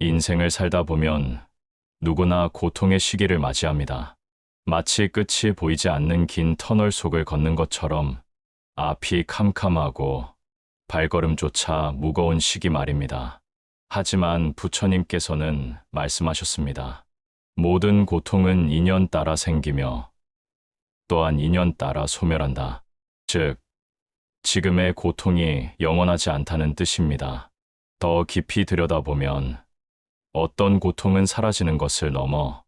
인생을 살다 보면 누구나 고통의 시기를 맞이합니다. 마치 끝이 보이지 않는 긴 터널 속을 걷는 것처럼 앞이 캄캄하고 발걸음조차 무거운 시기 말입니다. 하지만 부처님께서는 말씀하셨습니다. 모든 고통은 인연 따라 생기며 또한 인연 따라 소멸한다. 즉, 지금의 고통이 영원하지 않다는 뜻입니다. 더 깊이 들여다보면 어떤 고통은 사라지는 것을 넘어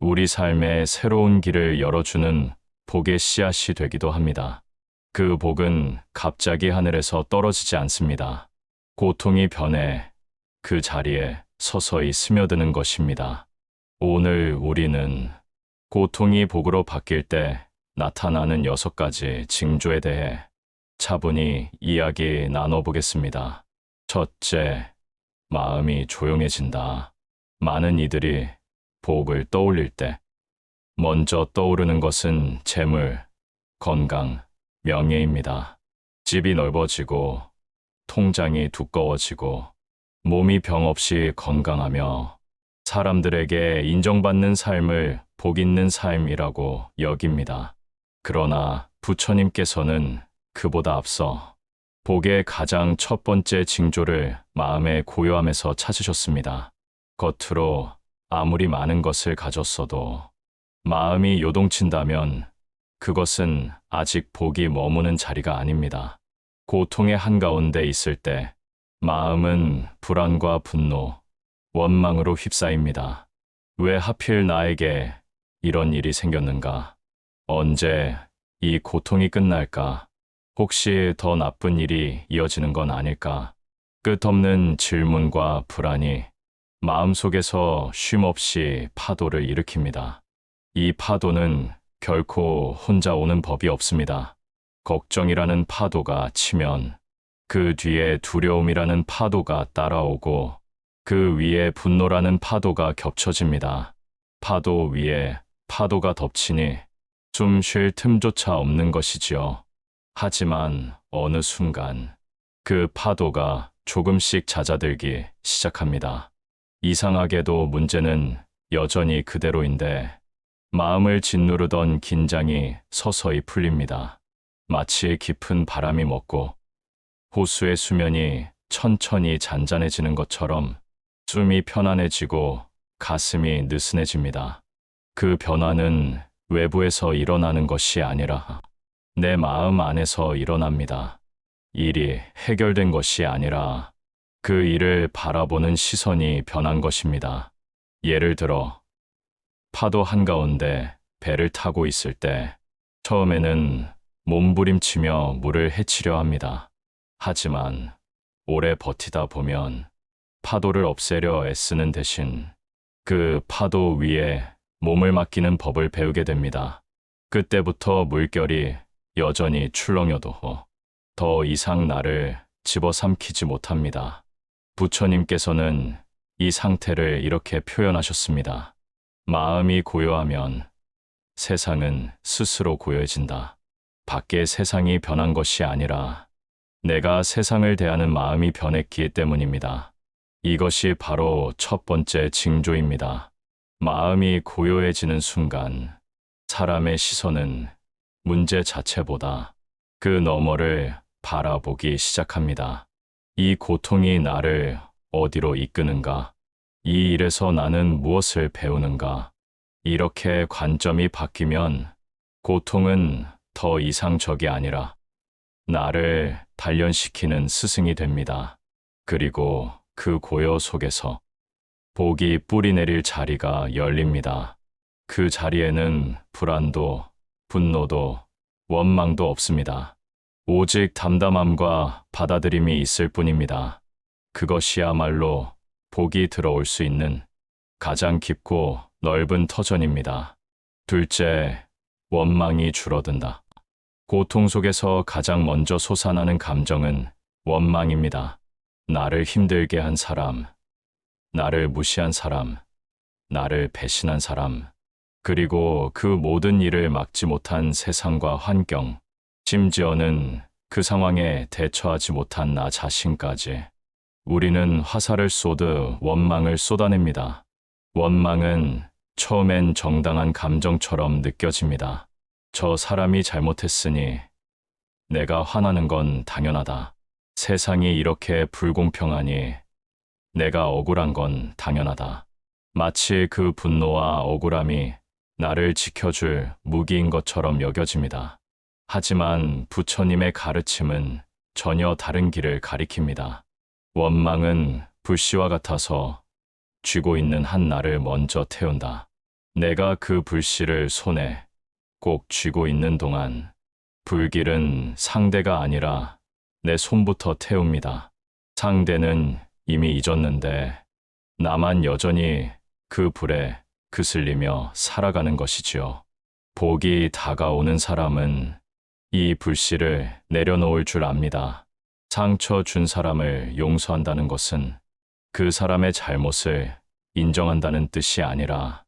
우리 삶에 새로운 길을 열어주는 복의 씨앗이 되기도 합니다. 그 복은 갑자기 하늘에서 떨어지지 않습니다. 고통이 변해 그 자리에 서서히 스며드는 것입니다. 오늘 우리는 고통이 복으로 바뀔 때 나타나는 6가지 징조에 대해 차분히 이야기 나눠보겠습니다. 첫째, 마음이 조용해진다. 많은 이들이 복을 떠올릴 때 먼저 떠오르는 것은 재물, 건강, 명예입니다. 집이 넓어지고 통장이 두꺼워지고 몸이 병 없이 건강하며 사람들에게 인정받는 삶을 복 있는 삶이라고 여깁니다. 그러나 부처님께서는 그보다 앞서 복의 가장 첫 번째 징조를 마음의 고요함에서 찾으셨습니다. 겉으로 아무리 많은 것을 가졌어도 마음이 요동친다면 그것은 아직 복이 머무는 자리가 아닙니다. 고통의 한가운데 있을 때 마음은 불안과 분노, 원망으로 휩싸입니다. 왜 하필 나에게 이런 일이 생겼는가? 언제 이 고통이 끝날까? 혹시 더 나쁜 일이 이어지는 건 아닐까? 끝없는 질문과 불안이 마음속에서 쉼없이 파도를 일으킵니다. 이 파도는 결코 혼자 오는 법이 없습니다. 걱정이라는 파도가 치면 그 뒤에 두려움이라는 파도가 따라오고 그 위에 분노라는 파도가 겹쳐집니다. 파도 위에 파도가 덮치니 숨 쉴 틈조차 없는 것이지요. 하지만 어느 순간 그 파도가 조금씩 잦아들기 시작합니다. 이상하게도 문제는 여전히 그대로인데 마음을 짓누르던 긴장이 서서히 풀립니다. 마치 깊은 바람이 먹고 호수의 수면이 천천히 잔잔해지는 것처럼 숨이 편안해지고 가슴이 느슨해집니다. 그 변화는 외부에서 일어나는 것이 아니라 내 마음 안에서 일어납니다. 일이 해결된 것이 아니라 그 일을 바라보는 시선이 변한 것입니다. 예를 들어, 파도 한가운데 배를 타고 있을 때 처음에는 몸부림치며 물을 헤치려 합니다. 하지만 오래 버티다 보면 파도를 없애려 애쓰는 대신 그 파도 위에 몸을 맡기는 법을 배우게 됩니다. 그때부터 물결이 여전히 출렁여도 더 이상 나를 집어삼키지 못합니다. 부처님께서는 이 상태를 이렇게 표현하셨습니다. 마음이 고요하면 세상은 스스로 고요해진다. 밖의 세상이 변한 것이 아니라 내가 세상을 대하는 마음이 변했기 때문입니다. 이것이 바로 첫 번째 징조입니다. 마음이 고요해지는 순간 사람의 시선은 문제 자체보다 그 너머를 바라보기 시작합니다. 이 고통이 나를 어디로 이끄는가? 이 일에서 나는 무엇을 배우는가? 이렇게 관점이 바뀌면 고통은 더 이상 적이 아니라 나를 단련시키는 스승이 됩니다. 그리고 그 고요 속에서 복이 뿌리 내릴 자리가 열립니다. 그 자리에는 불안도, 분노도, 원망도 없습니다. 오직 담담함과 받아들임이 있을 뿐입니다. 그것이야말로 복이 들어올 수 있는 가장 깊고 넓은 터전입니다. 둘째, 원망이 줄어든다. 고통 속에서 가장 먼저 솟아나는 감정은 원망입니다. 나를 힘들게 한 사람, 나를 무시한 사람, 나를 배신한 사람, 그리고 그 모든 일을 막지 못한 세상과 환경, 심지어는 그 상황에 대처하지 못한 나 자신까지. 우리는 화살을 쏘듯 원망을 쏟아냅니다. 원망은 처음엔 정당한 감정처럼 느껴집니다. 저 사람이 잘못했으니 내가 화나는 건 당연하다. 세상이 이렇게 불공평하니 내가 억울한 건 당연하다. 마치 그 분노와 억울함이 나를 지켜줄 무기인 것처럼 여겨집니다. 하지만 부처님의 가르침은 전혀 다른 길을 가리킵니다. 원망은 불씨와 같아서 쥐고 있는 한 나를 먼저 태운다. 내가 그 불씨를 손에 꼭 쥐고 있는 동안 불길은 상대가 아니라 내 손부터 태웁니다. 상대는 이미 잊었는데 나만 여전히 그 불에 그슬리며 살아가는 것이지요. 복이 다가오는 사람은 이 불씨를 내려놓을 줄 압니다. 상처 준 사람을 용서한다는 것은 그 사람의 잘못을 인정한다는 뜻이 아니라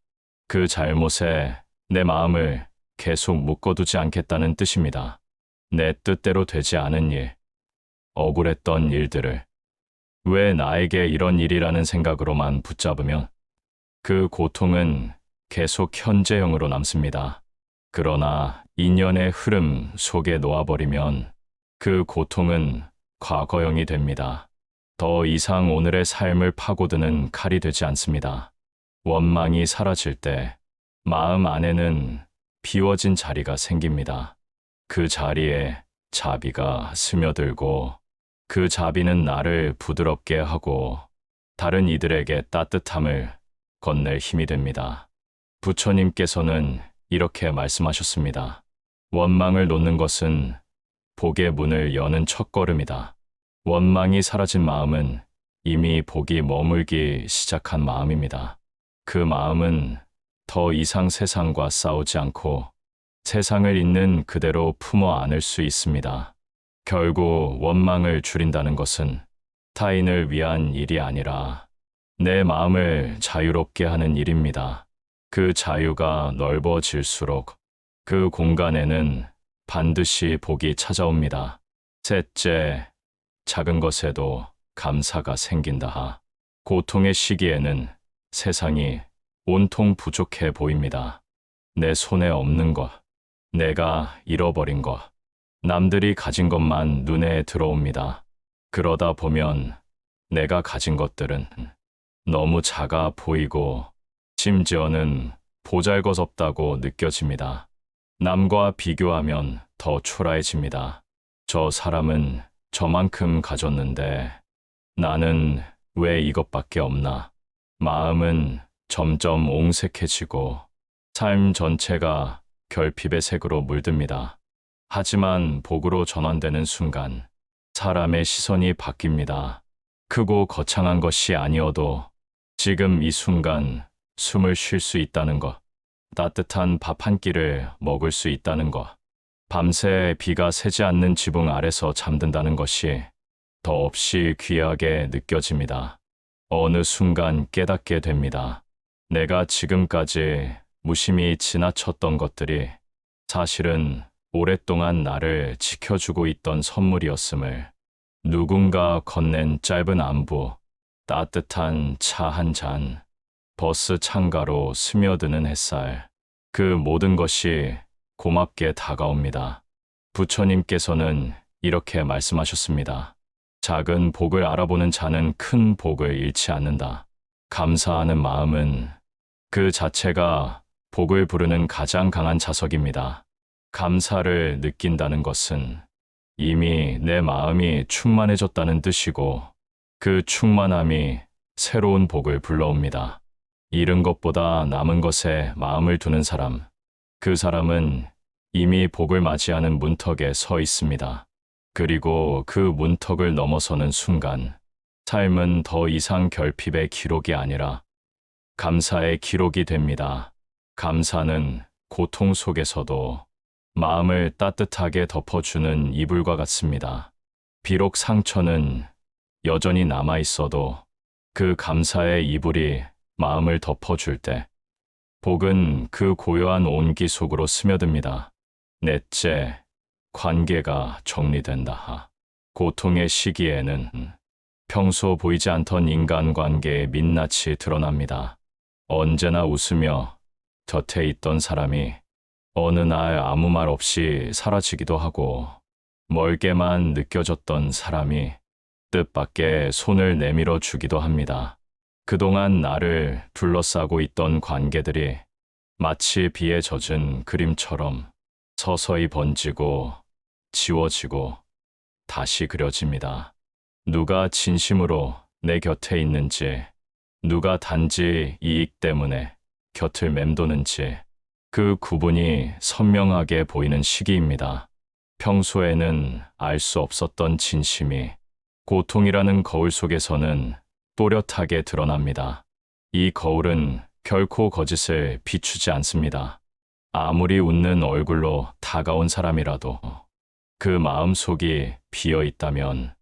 그 잘못에 내 마음을 계속 묶어두지 않겠다는 뜻입니다. 내 뜻대로 되지 않은 일, 억울했던 일들을 왜 나에게 이런 일이라는 생각으로만 붙잡으면 그 고통은 계속 현재형으로 남습니다. 그러나 인연의 흐름 속에 놓아버리면 그 고통은 과거형이 됩니다. 더 이상 오늘의 삶을 파고드는 칼이 되지 않습니다. 원망이 사라질 때 마음 안에는 비워진 자리가 생깁니다. 그 자리에 자비가 스며들고 그 자비는 나를 부드럽게 하고 다른 이들에게 따뜻함을 건넬 힘이 됩니다. 부처님께서는 이렇게 말씀하셨습니다. 원망을 놓는 것은 복의 문을 여는 첫걸음이다. 원망이 사라진 마음은 이미 복이 머물기 시작한 마음입니다. 그 마음은 더 이상 세상과 싸우지 않고 세상을 있는 그대로 품어 안을 수 있습니다. 결국 원망을 줄인다는 것은 타인을 위한 일이 아니라 내 마음을 자유롭게 하는 일입니다. 그 자유가 넓어질수록 그 공간에는 반드시 복이 찾아옵니다. 셋째, 작은 것에도 감사가 생긴다. 고통의 시기에는 세상이 온통 부족해 보입니다. 내 손에 없는 것, 내가 잃어버린 것, 남들이 가진 것만 눈에 들어옵니다. 그러다 보면 내가 가진 것들은 너무 작아 보이고 심지어는 보잘것없다고 느껴집니다. 남과 비교하면 더 초라해집니다. 저 사람은 저만큼 가졌는데 나는 왜 이것밖에 없나? 마음은 점점 옹색해지고 삶 전체가 결핍의 색으로 물듭니다. 하지만 복으로 전환되는 순간 사람의 시선이 바뀝니다. 크고 거창한 것이 아니어도 지금 이 순간 숨을 쉴 수 있다는 것, 따뜻한 밥 한 끼를 먹을 수 있다는 것, 밤새 비가 새지 않는 지붕 아래서 잠든다는 것이 더없이 귀하게 느껴집니다. 어느 순간 깨닫게 됩니다. 내가 지금까지 무심히 지나쳤던 것들이 사실은 오랫동안 나를 지켜주고 있던 선물이었음을, 누군가 건넨 짧은 안부, 따뜻한 차 한 잔, 버스 창가로 스며드는 햇살, 그 모든 것이 고맙게 다가옵니다. 부처님께서는 이렇게 말씀하셨습니다. 작은 복을 알아보는 자는 큰 복을 잃지 않는다. 감사하는 마음은 그 자체가 복을 부르는 가장 강한 자석입니다. 감사를 느낀다는 것은 이미 내 마음이 충만해졌다는 뜻이고 그 충만함이 새로운 복을 불러옵니다. 잃은 것보다 남은 것에 마음을 두는 사람, 그 사람은 이미 복을 맞이하는 문턱에 서 있습니다. 그리고 그 문턱을 넘어서는 순간 삶은 더 이상 결핍의 기록이 아니라 감사의 기록이 됩니다. 감사는 고통 속에서도 마음을 따뜻하게 덮어주는 이불과 같습니다. 비록 상처는 여전히 남아 있어도 그 감사의 이불이 마음을 덮어줄 때 복은 그 고요한 온기 속으로 스며듭니다. 넷째, 관계가 정리된다. 고통의 시기에는 평소 보이지 않던 인간관계의 민낯이 드러납니다. 언제나 웃으며 곁에 있던 사람이 어느 날 아무 말 없이 사라지기도 하고, 멀게만 느껴졌던 사람이 뜻밖의 손을 내밀어 주기도 합니다. 그동안 나를 둘러싸고 있던 관계들이 마치 비에 젖은 그림처럼 서서히 번지고 지워지고 다시 그려집니다. 누가 진심으로 내 곁에 있는지, 누가 단지 이익 때문에 곁을 맴도는지, 그 구분이 선명하게 보이는 시기입니다. 평소에는 알 수 없었던 진심이 고통이라는 거울 속에서는 또렷하게 드러납니다. 이 거울은 결코 거짓을 비추지 않습니다. 아무리 웃는 얼굴로 다가온 사람이라도 그 마음속이 비어 있다면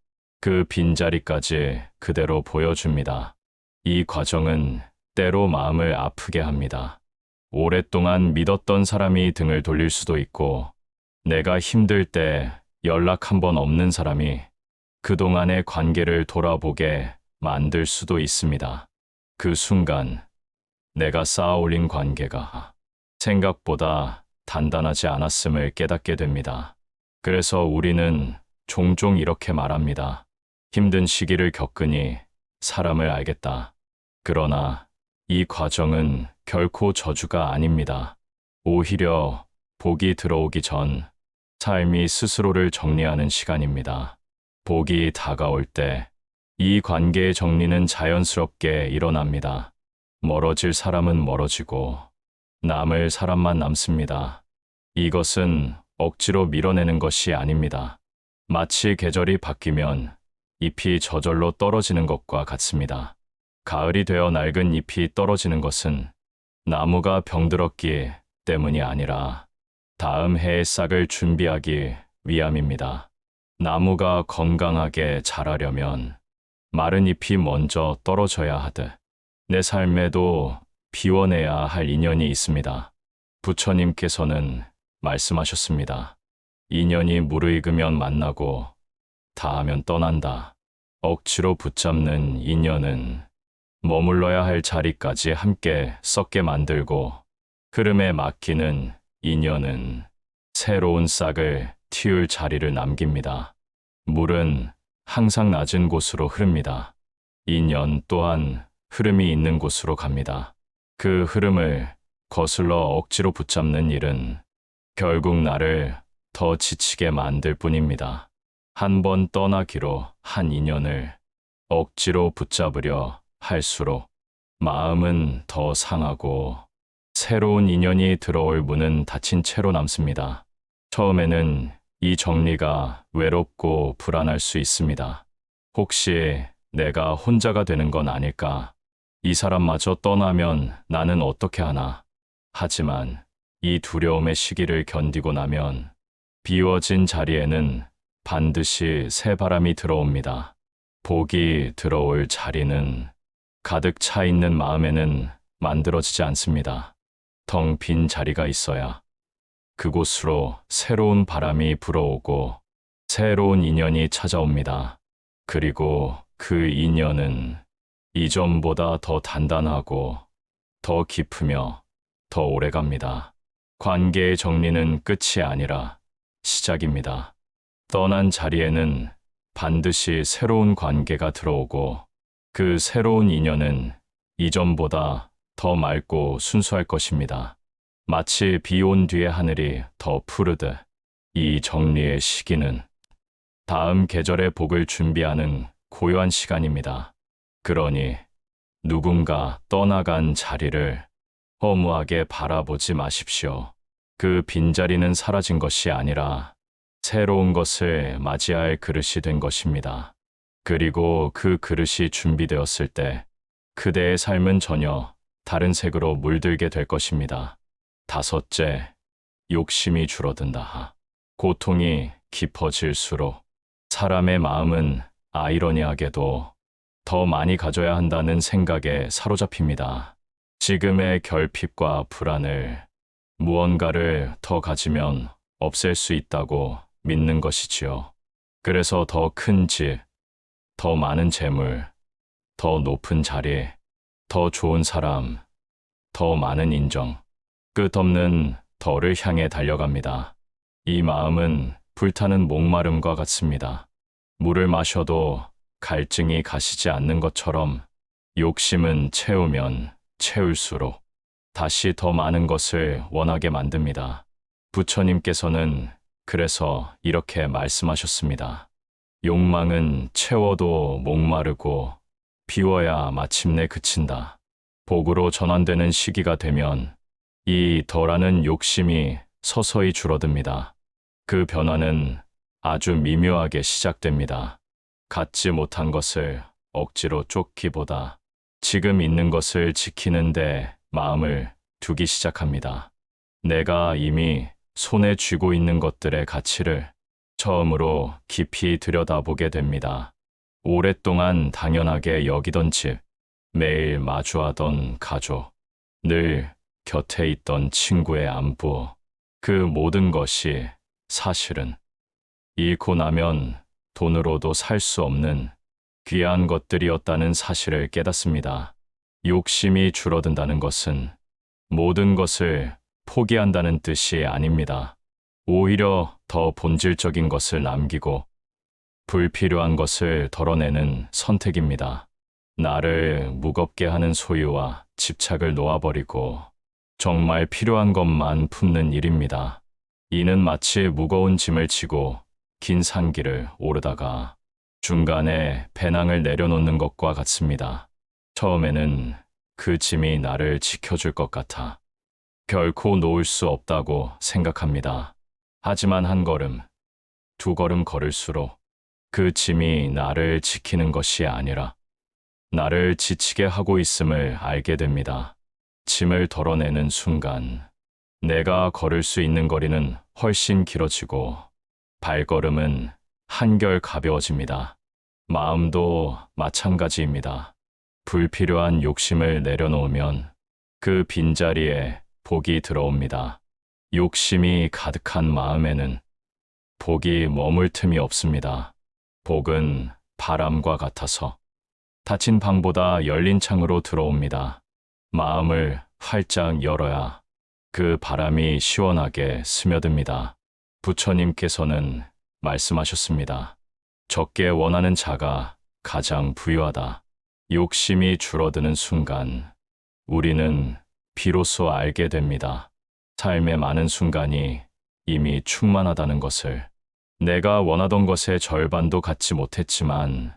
그 빈자리까지 그대로 보여줍니다. 이 과정은 때로 마음을 아프게 합니다. 오랫동안 믿었던 사람이 등을 돌릴 수도 있고, 내가 힘들 때 연락 한 번 없는 사람이 그동안의 관계를 돌아보게 만들 수도 있습니다. 그 순간 내가 쌓아올린 관계가 생각보다 단단하지 않았음을 깨닫게 됩니다. 그래서 우리는 종종 이렇게 말합니다. 힘든 시기를 겪으니 사람을 알겠다. 그러나 이 과정은 결코 저주가 아닙니다. 오히려 복이 들어오기 전 삶이 스스로를 정리하는 시간입니다. 복이 다가올 때 이 관계의 정리는 자연스럽게 일어납니다. 멀어질 사람은 멀어지고 남을 사람만 남습니다. 이것은 억지로 밀어내는 것이 아닙니다. 마치 계절이 바뀌면 잎이 저절로 떨어지는 것과 같습니다. 가을이 되어 낡은 잎이 떨어지는 것은 나무가 병들었기 때문이 아니라 다음 해의 싹을 준비하기 위함입니다. 나무가 건강하게 자라려면 마른 잎이 먼저 떨어져야 하듯 내 삶에도 비워내야 할 인연이 있습니다. 부처님께서는 말씀하셨습니다. 인연이 무르익으면 만나고 다하면 떠난다. 억지로 붙잡는 인연은 머물러야 할 자리까지 함께 썩게 만들고, 흐름에 맡기는 인연은 새로운 싹을 틔울 자리를 남깁니다. 물은 항상 낮은 곳으로 흐릅니다. 인연 또한 흐름이 있는 곳으로 갑니다. 그 흐름을 거슬러 억지로 붙잡는 일은 결국 나를 더 지치게 만들 뿐입니다. 한 번 떠나기로 한 인연을 억지로 붙잡으려 할수록 마음은 더 상하고 새로운 인연이 들어올 문은 닫힌 채로 남습니다. 처음에는 이 정리가 외롭고 불안할 수 있습니다. 혹시 내가 혼자가 되는 건 아닐까? 이 사람마저 떠나면 나는 어떻게 하나? 하지만 이 두려움의 시기를 견디고 나면 비워진 자리에는 반드시 새 바람이 들어옵니다. 복이 들어올 자리는 가득 차 있는 마음에는 만들어지지 않습니다. 텅 빈 자리가 있어야 그곳으로 새로운 바람이 불어오고 새로운 인연이 찾아옵니다. 그리고 그 인연은 이전보다 더 단단하고 더 깊으며 더 오래 갑니다. 관계의 정리는 끝이 아니라 시작입니다. 떠난 자리에는 반드시 새로운 관계가 들어오고, 그 새로운 인연은 이전보다 더 맑고 순수할 것입니다. 마치 비 온 뒤에 하늘이 더 푸르듯 이 정리의 시기는 다음 계절의 복을 준비하는 고요한 시간입니다. 그러니 누군가 떠나간 자리를 허무하게 바라보지 마십시오. 그 빈자리는 사라진 것이 아니라 새로운 것을 맞이할 그릇이 된 것입니다. 그리고 그 그릇이 준비되었을 때 그대의 삶은 전혀 다른 색으로 물들게 될 것입니다. 다섯째, 욕심이 줄어든다. 고통이 깊어질수록 사람의 마음은 아이러니하게도 더 많이 가져야 한다는 생각에 사로잡힙니다. 지금의 결핍과 불안을 무언가를 더 가지면 없앨 수 있다고 믿는 것이지요. 그래서 더 큰 집, 더 많은 재물, 더 높은 자리, 더 좋은 사람, 더 많은 인정. 끝없는 더를 향해 달려갑니다. 이 마음은 불타는 목마름과 같습니다. 물을 마셔도 갈증이 가시지 않는 것처럼 욕심은 채우면 채울수록 다시 더 많은 것을 원하게 만듭니다. 부처님께서는 그래서 이렇게 말씀하셨습니다. 욕망은 채워도 목마르고 비워야 마침내 그친다. 복으로 전환되는 시기가 되면 이 덜하는 욕심이 서서히 줄어듭니다. 그 변화는 아주 미묘하게 시작됩니다. 갖지 못한 것을 억지로 쫓기보다 지금 있는 것을 지키는데 마음을 두기 시작합니다. 내가 이미 손에 쥐고 있는 것들의 가치를 처음으로 깊이 들여다보게 됩니다. 오랫동안 당연하게 여기던 집, 매일 마주하던 가족, 늘 곁에 있던 친구의 안부, 그 모든 것이 사실은 잃고 나면 돈으로도 살 수 없는 귀한 것들이었다는 사실을 깨닫습니다. 욕심이 줄어든다는 것은 모든 것을 포기한다는 뜻이 아닙니다. 오히려 더 본질적인 것을 남기고 불필요한 것을 덜어내는 선택입니다. 나를 무겁게 하는 소유와 집착을 놓아버리고 정말 필요한 것만 품는 일입니다. 이는 마치 무거운 짐을 지고 긴 산길을 오르다가 중간에 배낭을 내려놓는 것과 같습니다. 처음에는 그 짐이 나를 지켜줄 것 같아 결코 놓을 수 없다고 생각합니다. 하지만 한 걸음, 두 걸음 걸을수록 그 짐이 나를 지키는 것이 아니라 나를 지치게 하고 있음을 알게 됩니다. 짐을 덜어내는 순간 내가 걸을 수 있는 거리는 훨씬 길어지고 발걸음은 한결 가벼워집니다. 마음도 마찬가지입니다. 불필요한 욕심을 내려놓으면 그 빈자리에 복이 들어옵니다. 욕심이 가득한 마음에는 복이 머물 틈이 없습니다. 복은 바람과 같아서 닫힌 방보다 열린 창으로 들어옵니다. 마음을 활짝 열어야 그 바람이 시원하게 스며듭니다. 부처님께서는 말씀하셨습니다. 적게 원하는 자가 가장 부유하다. 욕심이 줄어드는 순간 우리는 비로소 알게 됩니다. 삶의 많은 순간이 이미 충만하다는 것을. 내가 원하던 것의 절반도 갖지 못했지만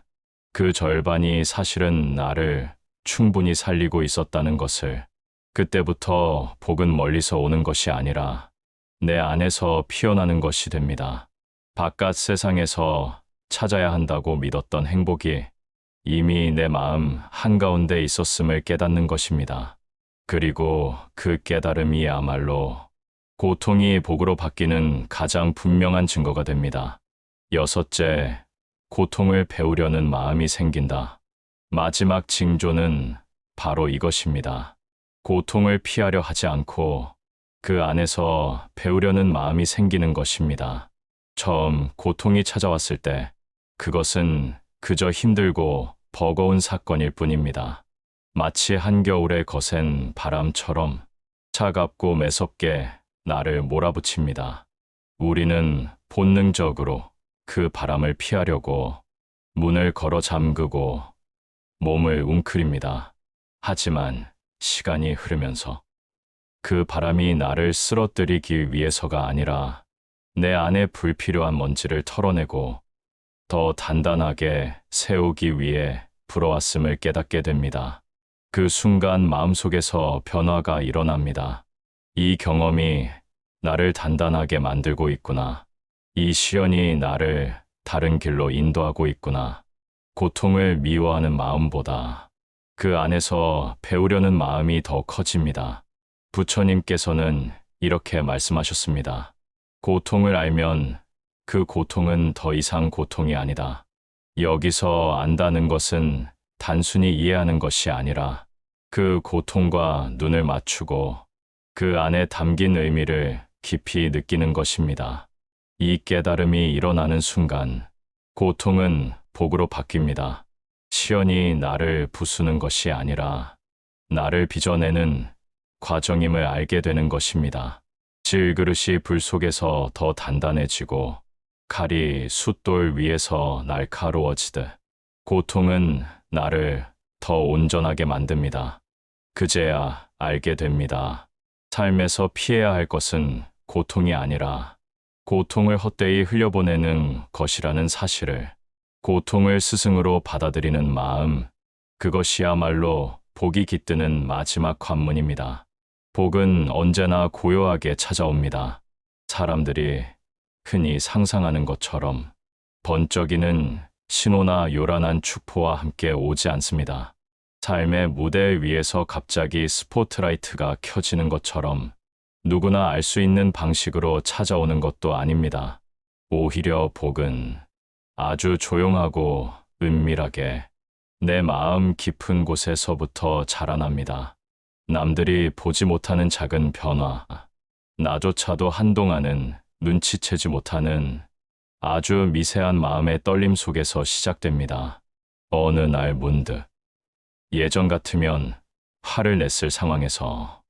그 절반이 사실은 나를 충분히 살리고 있었다는 것을. 그때부터 복은 멀리서 오는 것이 아니라 내 안에서 피어나는 것이 됩니다. 바깥 세상에서 찾아야 한다고 믿었던 행복이 이미 내 마음 한가운데 있었음을 깨닫는 것입니다. 그리고 그 깨달음이야말로 고통이 복으로 바뀌는 가장 분명한 증거가 됩니다. 여섯째, 고통을 배우려는 마음이 생긴다. 마지막 징조는 바로 이것입니다. 고통을 피하려 하지 않고 그 안에서 배우려는 마음이 생기는 것입니다. 처음 고통이 찾아왔을 때 그것은 그저 힘들고 버거운 사건일 뿐입니다. 마치 한겨울에 거센 바람처럼 차갑고 매섭게 나를 몰아붙입니다. 우리는 본능적으로 그 바람을 피하려고 문을 걸어 잠그고 몸을 웅크립니다. 하지만 시간이 흐르면서 그 바람이 나를 쓰러뜨리기 위해서가 아니라 내 안에 불필요한 먼지를 털어내고 더 단단하게 세우기 위해 불어왔음을 깨닫게 됩니다. 그 순간 마음속에서 변화가 일어납니다. 이 경험이 나를 단단하게 만들고 있구나. 이 시련이 나를 다른 길로 인도하고 있구나. 고통을 미워하는 마음보다 그 안에서 배우려는 마음이 더 커집니다. 부처님께서는 이렇게 말씀하셨습니다. 고통을 알면 그 고통은 더 이상 고통이 아니다. 여기서 안다는 것은 단순히 이해하는 것이 아니라 그 고통과 눈을 맞추고 그 안에 담긴 의미를 깊이 느끼는 것입니다. 이 깨달음이 일어나는 순간 고통은 복으로 바뀝니다. 시련이 나를 부수는 것이 아니라 나를 빚어내는 과정임을 알게 되는 것입니다. 질그릇이 불 속에서 더 단단해지고 칼이 숫돌 위에서 날카로워지듯 고통은 나를 더 온전하게 만듭니다. 그제야 알게 됩니다. 삶에서 피해야 할 것은 고통이 아니라 고통을 헛되이 흘려보내는 것이라는 사실을, 고통을 스승으로 받아들이는 마음, 그것이야말로 복이 깃드는 마지막 관문입니다. 복은 언제나 고요하게 찾아옵니다. 사람들이 흔히 상상하는 것처럼 번쩍이는 신호나 요란한 축포와 함께 오지 않습니다. 삶의 무대 위에서 갑자기 스포트라이트가 켜지는 것처럼 누구나 알 수 있는 방식으로 찾아오는 것도 아닙니다. 오히려 복은 아주 조용하고 은밀하게 내 마음 깊은 곳에서부터 자라납니다. 남들이 보지 못하는 작은 변화, 나조차도 한동안은 눈치채지 못하는 아주 미세한 마음의 떨림 속에서 시작됩니다. 어느 날 문득 예전 같으면 화를 냈을 상황에서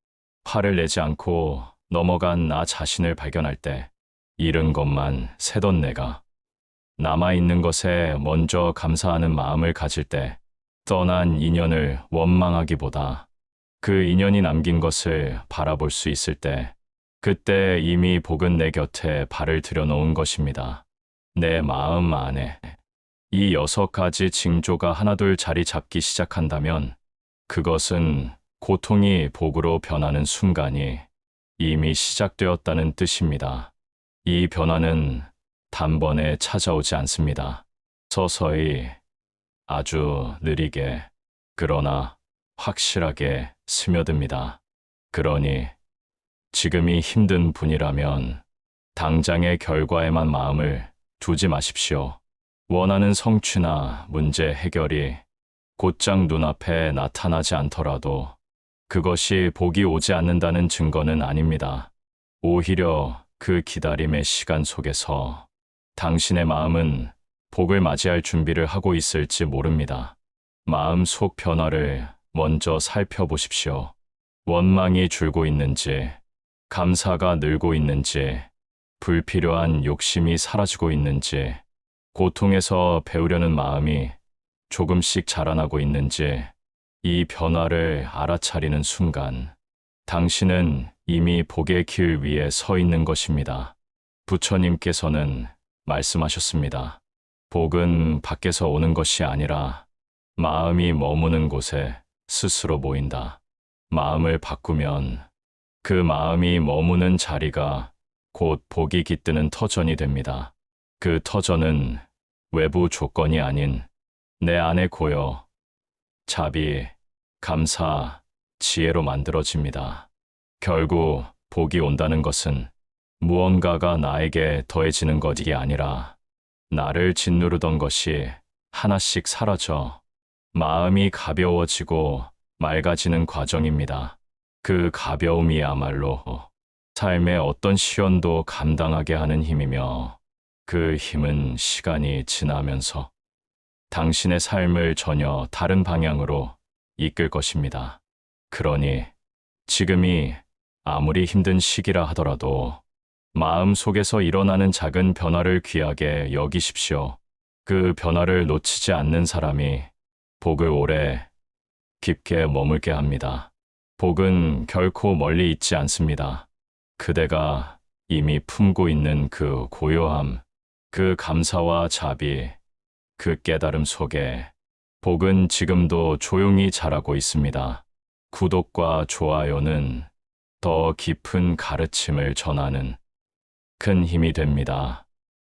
화를 내지 않고 넘어간 나 자신을 발견할 때 잃은 것만 세던 내가 남아있는 것에 먼저 감사하는 마음을 가질 때 떠난 인연을 원망하기보다 그 인연이 남긴 것을 바라볼 수 있을 때 그때 이미 복은 내 곁에 발을 들여놓은 것입니다. 내 마음 안에 이 6가지 징조가 하나둘 자리 잡기 시작한다면 그것은 고통이 복으로 변하는 순간이 이미 시작되었다는 뜻입니다. 이 변화는 단번에 찾아오지 않습니다. 서서히, 아주 느리게, 그러나 확실하게 스며듭니다. 그러니 지금이 힘든 분이라면 당장의 결과에만 마음을 두지 마십시오. 원하는 성취나 문제 해결이 곧장 눈앞에 나타나지 않더라도 그것이 복이 오지 않는다는 증거는 아닙니다. 오히려 그 기다림의 시간 속에서 당신의 마음은 복을 맞이할 준비를 하고 있을지 모릅니다. 마음 속 변화를 먼저 살펴보십시오. 원망이 줄고 있는지, 감사가 늘고 있는지, 불필요한 욕심이 사라지고 있는지, 고통에서 배우려는 마음이 조금씩 자라나고 있는지, 이 변화를 알아차리는 순간 당신은 이미 복의 길 위에 서 있는 것입니다. 부처님께서는 말씀하셨습니다. 복은 밖에서 오는 것이 아니라 마음이 머무는 곳에 스스로 모인다. 마음을 바꾸면 그 마음이 머무는 자리가 곧 복이 깃드는 터전이 됩니다. 그 터전은 외부 조건이 아닌 내 안에 고요, 자비, 감사, 지혜로 만들어집니다. 결국 복이 온다는 것은 무언가가 나에게 더해지는 것이 아니라 나를 짓누르던 것이 하나씩 사라져 마음이 가벼워지고 맑아지는 과정입니다. 그 가벼움이야말로 삶의 어떤 시련도 감당하게 하는 힘이며 그 힘은 시간이 지나면서 당신의 삶을 전혀 다른 방향으로 이끌 것입니다. 그러니 지금이 아무리 힘든 시기라 하더라도 마음 속에서 일어나는 작은 변화를 귀하게 여기십시오. 그 변화를 놓치지 않는 사람이 복을 오래 깊게 머물게 합니다. 복은 결코 멀리 있지 않습니다. 그대가 이미 품고 있는 그 고요함, 그 감사와 자비, 그 깨달음 속에 복은 지금도 조용히 자라고 있습니다. 구독과 좋아요는 더 깊은 가르침을 전하는 큰 힘이 됩니다.